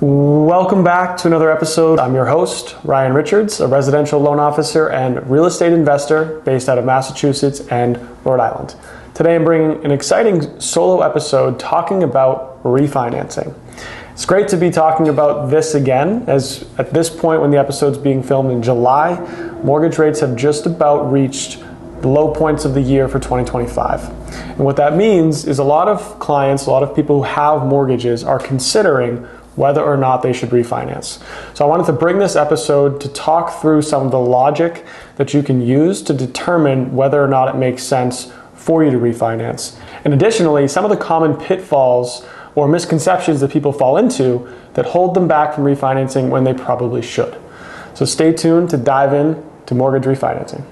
Welcome back to another episode. I'm your host, Ryan Richards, a residential loan officer and real estate investor based out of Massachusetts and Rhode Island. Today I'm bringing an exciting solo episode talking about refinancing. It's great to be talking about this again, as at this point when the episode's being filmed in July, mortgage rates have just about reached the low points of the year for 2025. And what that means is a lot of clients, a lot of people who have mortgages are considering whether or not they should refinance. So I wanted to bring this episode to talk through some of the logic that you can use to determine whether or not it makes sense for you to refinance. And additionally, some of the common pitfalls or misconceptions that people fall into that hold them back from refinancing when they probably should. So stay tuned to dive in to mortgage refinancing.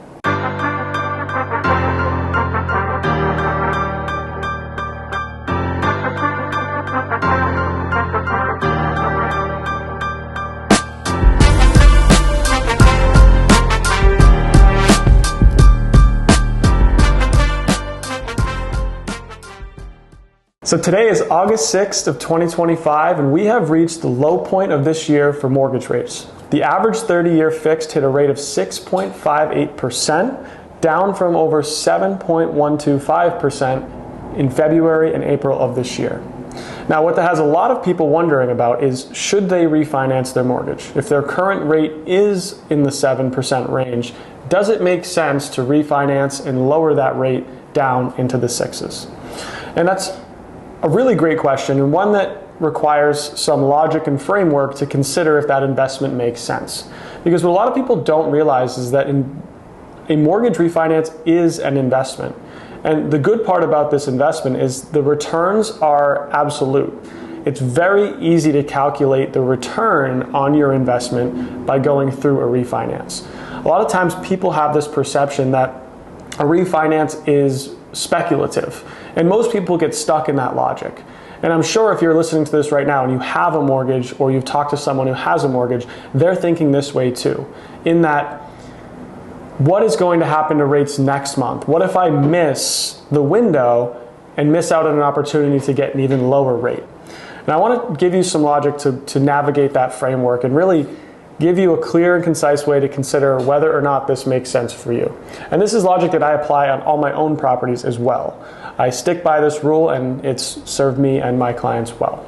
So today is August 6th of 2025, and we have reached the low point of this year for mortgage rates. The average 30-year fixed hit a rate of 6.58%, down from over 7.125% in February and April of this year. Now, what that has a lot of people wondering about is, should they refinance their mortgage? If their current rate is in the 7% range, does it make sense to refinance and lower that rate down into the sixes? And that's a really great question, and one that requires some logic and framework to consider if that investment makes sense. Because what a lot of people don't realize is that a mortgage refinance is an investment. And the good part about this investment is the returns are absolute. It's very easy to calculate the return on your investment by going through a refinance. A lot of times people have this perception that a refinance is speculative, and most people get stuck in that logic. And I'm sure if you're listening to this right now and you have a mortgage, or you've talked to someone who has a mortgage, they're thinking this way too, in that, what is going to happen to rates next month? What if I miss the window and miss out on an opportunity to get an even lower rate? And I want to give you some logic to navigate that framework and really give you a clear and concise way to consider whether or not this makes sense for you. And this is logic that I apply on all my own properties as well. I stick by this rule, and it's served me and my clients well.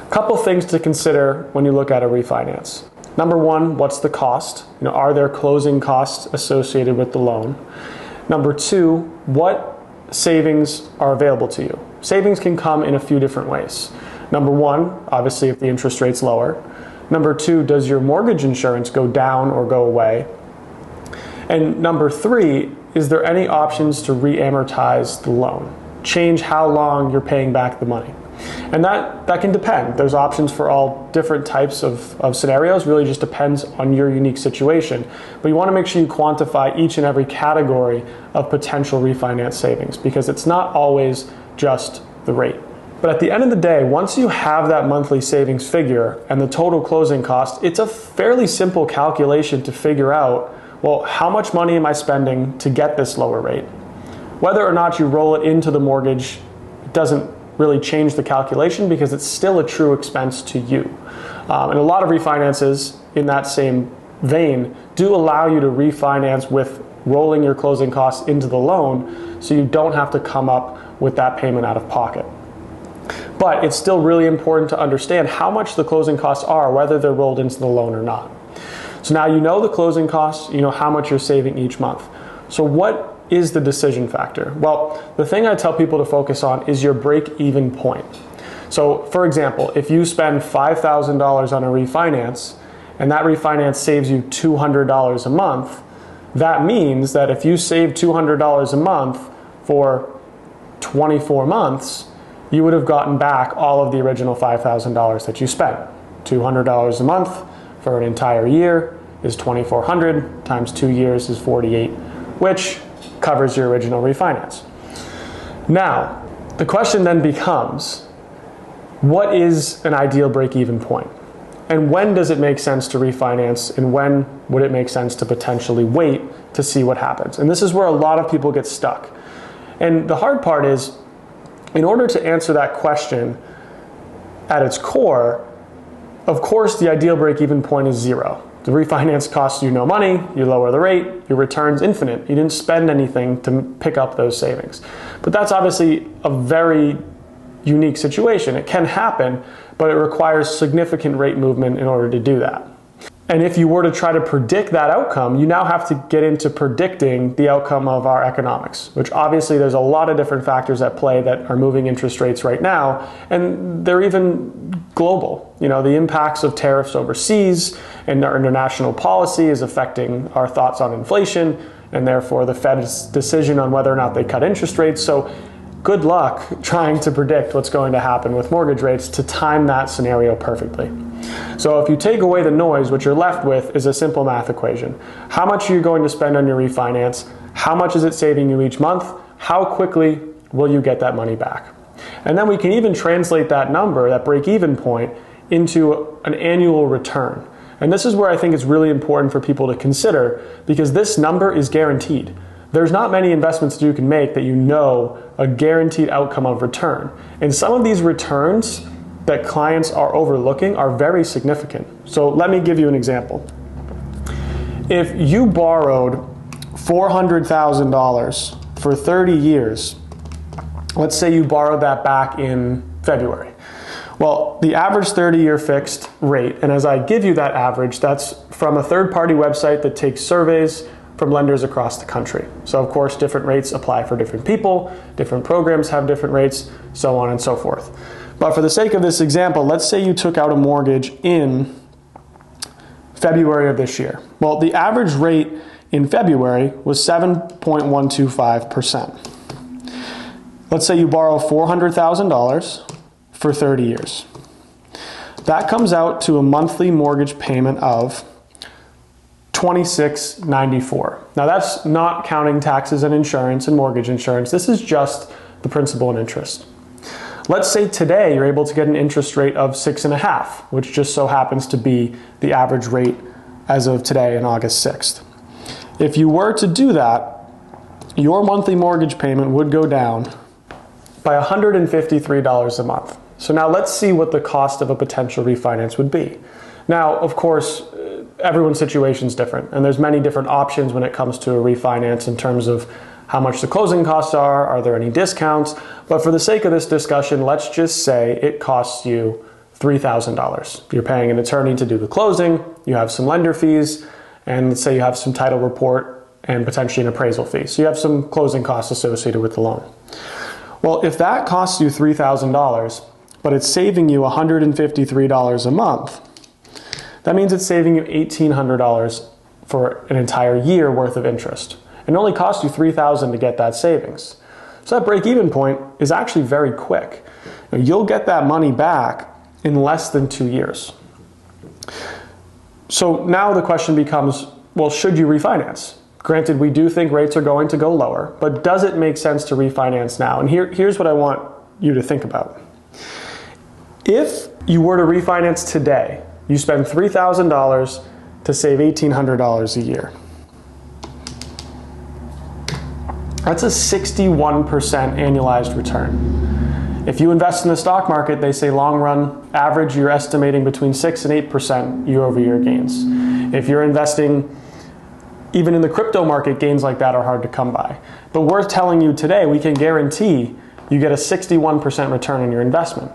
A couple things to consider when you look at a refinance. Number one, what's the cost? Are there closing costs associated with the loan? Number two, what savings are available to you? Savings can come in a few different ways. Number one, obviously if the interest rate's lower. Number two, does your mortgage insurance go down or go away? And number three, is there any options to re-amortize the loan? Change how long you're paying back the money. And that can depend. There's options for all different types of scenarios. Really just depends on your unique situation. But you want to make sure you quantify each and every category of potential refinance savings, because it's not always just the rate. But at the end of the day, once you have that monthly savings figure and the total closing cost, it's a fairly simple calculation to figure out, well, how much money am I spending to get this lower rate? Whether or not you roll it into the mortgage doesn't really change the calculation, because it's still a true expense to you. And a lot of refinances in that same vein do allow you to refinance with rolling your closing costs into the loan, so you don't have to come up with that payment out of pocket. But it's still really important to understand how much the closing costs are, whether they're rolled into the loan or not. So now you know the closing costs, you know how much you're saving each month. So what is the decision factor? Well, the thing I tell people to focus on is your break-even point. So for example, if you spend $5,000 on a refinance, and that refinance saves you $200 a month, that means that if you save $200 a month for 24 months, you would have gotten back all of the original $5,000 that you spent. $200 a month for an entire year is $2,400 times 2 years is $48, which covers your original refinance. Now, the question then becomes, what is an ideal break-even point? And when does it make sense to refinance, and when would it make sense to potentially wait to see what happens? And this is where a lot of people get stuck. And the hard part is, in order to answer that question at its core, Of course, the ideal break-even point is zero. The refinance costs you no money, you lower the rate, your return's infinite. You didn't spend anything to pick up those savings. But that's obviously a very unique situation. It can happen, but it requires significant rate movement in order to do that. And if you were to try to predict that outcome, you now have to get into predicting the outcome of our economics, which obviously there's a lot of different factors at play that are moving interest rates right now, and they're even global. You know, the impacts of tariffs overseas and our international policy is affecting our thoughts on inflation, and therefore the Fed's decision on whether or not they cut interest rates. So good luck trying to predict what's going to happen with mortgage rates to time that scenario perfectly. So if you take away the noise, what you're left with is a simple math equation. How much are you going to spend on your refinance? How much is it saving you each month? How quickly will you get that money back? And then we can even translate that number, that break-even point, into an annual return. And this is where I think it's really important for people to consider, because this number is guaranteed. There's not many investments that you can make that you know a guaranteed outcome of return. And some of these returns that clients are overlooking are very significant. So let me give you an example. If you borrowed $400,000 for 30 years, let's say you borrowed that back in February. Well, the average 30-year fixed rate, and as I give you that average, that's from a third-party website that takes surveys from lenders across the country. So of course, different rates apply for different people, different programs have different rates, so on and so forth. But for the sake of this example, let's say you took out a mortgage in February of this year. Well, the average rate in February was 7.125%. Let's say you borrow $400,000 for 30 years. That comes out to a monthly mortgage payment of $26.94. Now that's not counting taxes and insurance and mortgage insurance. This is just the principal and interest. Let's say today you're able to get an interest rate of 6.5%, which just so happens to be the average rate as of today on August 6th. If you were to do that, your monthly mortgage payment would go down by $153 a month. So now let's see what the cost of a potential refinance would be. Now, of course, everyone's situation is different, and there's many different options when it comes to a refinance in terms of how much the closing costs are there any discounts? But for the sake of this discussion, let's just say it costs you $3,000. You're paying an attorney to do the closing, you have some lender fees, and let's say you have some title report and potentially an appraisal fee. So you have some closing costs associated with the loan. Well, if that costs you $3,000, but it's saving you $153 a month, that means it's saving you $1,800 for an entire year worth of interest. It only costs you $3,000 to get that savings. So that break-even point is actually very quick. You'll get that money back in less than 2 years. So now the question becomes, well, should you refinance? Granted, we do think rates are going to go lower, but does it make sense to refinance now? And here's what I want you to think about. If you were to refinance today, you spend $3,000 to save $1,800 a year. That's a 61% annualized return. If you invest in the stock market, they say long run average, you're estimating between 6 and 8% year-over-year gains. If you're investing even in the crypto market, gains like that are hard to come by. But we're telling you today, we can guarantee you get a 61% return on your investment.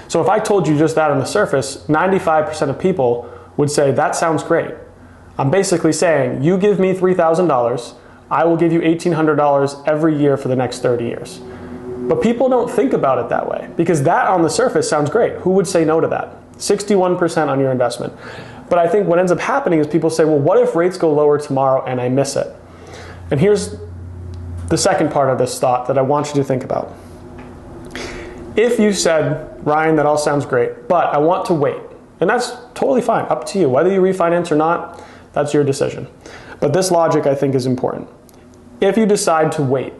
So if I told you just that on the surface, 95% of people would say, that sounds great. I'm basically saying, you give me $3,000, I will give you $1,800 every year for the next 30 years. But people don't think about it that way, because that on the surface sounds great. Who would say no to that? 61% on your investment. But I think what ends up happening is people say, well, what if rates go lower tomorrow and I miss it? And here's the second part of this thought that I want you to think about. If you said, Ryan, that all sounds great, but I want to wait, and that's totally fine, up to you. Whether you refinance or not, that's your decision. But this logic, I think, is important. If you decide to wait,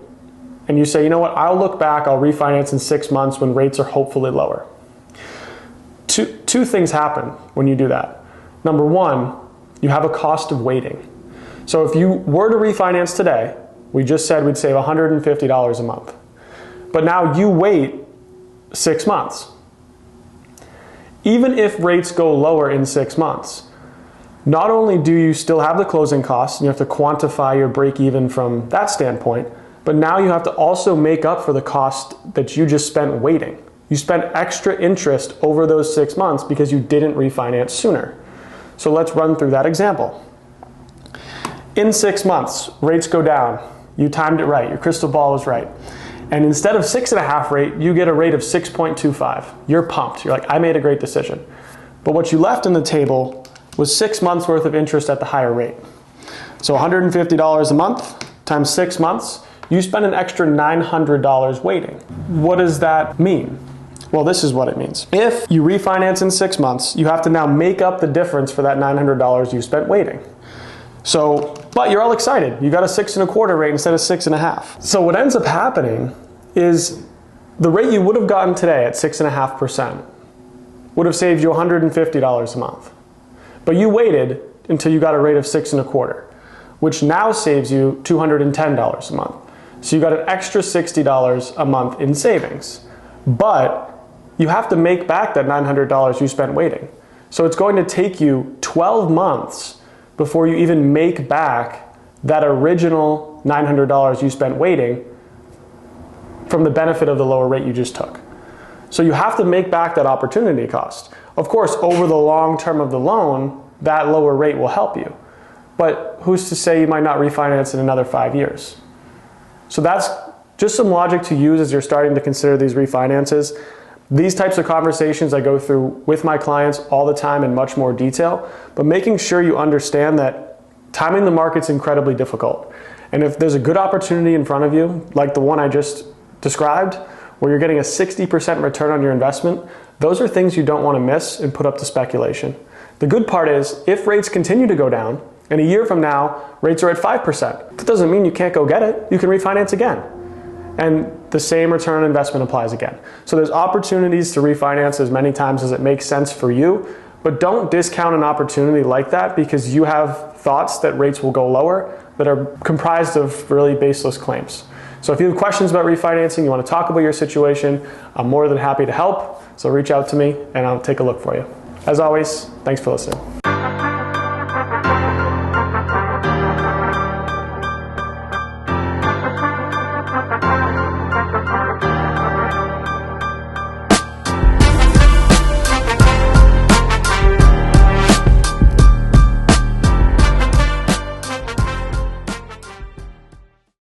and you say, you know what, I'll look back, I'll refinance in 6 months when rates are hopefully lower. Two things happen when you do that. Number one, you have a cost of waiting. So if you were to refinance today, we just said we'd save $150 a month. But now you wait 6 months. even if rates go lower in 6 months, not only do you still have the closing costs, and you have to quantify your break even from that standpoint, but now you have to also make up for the cost that you just spent waiting. You spent extra interest over those 6 months because you didn't refinance sooner. So let's run through that example. In 6 months, rates go down. You timed it right. Your crystal ball was right. And instead of 6.5 rate, you get a rate of 6.25. You're pumped. You're like, I made a great decision. But what you left on the table was 6 months worth of interest at the higher rate. So $150 a month times 6 months, you spend an extra $900 waiting. What does that mean? Well, this is what it means. If you refinance in 6 months, you have to now make up the difference for that $900 you spent waiting. So, but you're all excited. You got a 6.25 rate instead of 6.5. So what ends up happening is the rate you would have gotten today at 6.5% would have saved you $150 a month. But you waited until you got a rate of 6.25, which now saves you $210 a month. So you got an extra $60 a month in savings. But you have to make back that $900 you spent waiting. So it's going to take you 12 months before you even make back that original $900 you spent waiting from the benefit of the lower rate you just took. So you have to make back that opportunity cost. Of course, over the long term of the loan, that lower rate will help you. But who's to say you might not refinance in another 5 years? So that's just some logic to use as you're starting to consider these refinances. These types of conversations I go through with my clients all the time in much more detail, but making sure you understand that timing the market's incredibly difficult. And if there's a good opportunity in front of you, like the one I just described, where you're getting a 60% return on your investment, those are things you don't want to miss and put up to speculation. The good part is, if rates continue to go down, and a year from now, rates are at 5%. That doesn't mean you can't go get it. You can refinance again. And the same return on investment applies again. So there's opportunities to refinance as many times as it makes sense for you, but don't discount an opportunity like that because you have thoughts that rates will go lower that are comprised of really baseless claims. So if you have questions about refinancing, you want to talk about your situation, I'm more than happy to help. So reach out to me and I'll take a look for you. As always, thanks for listening.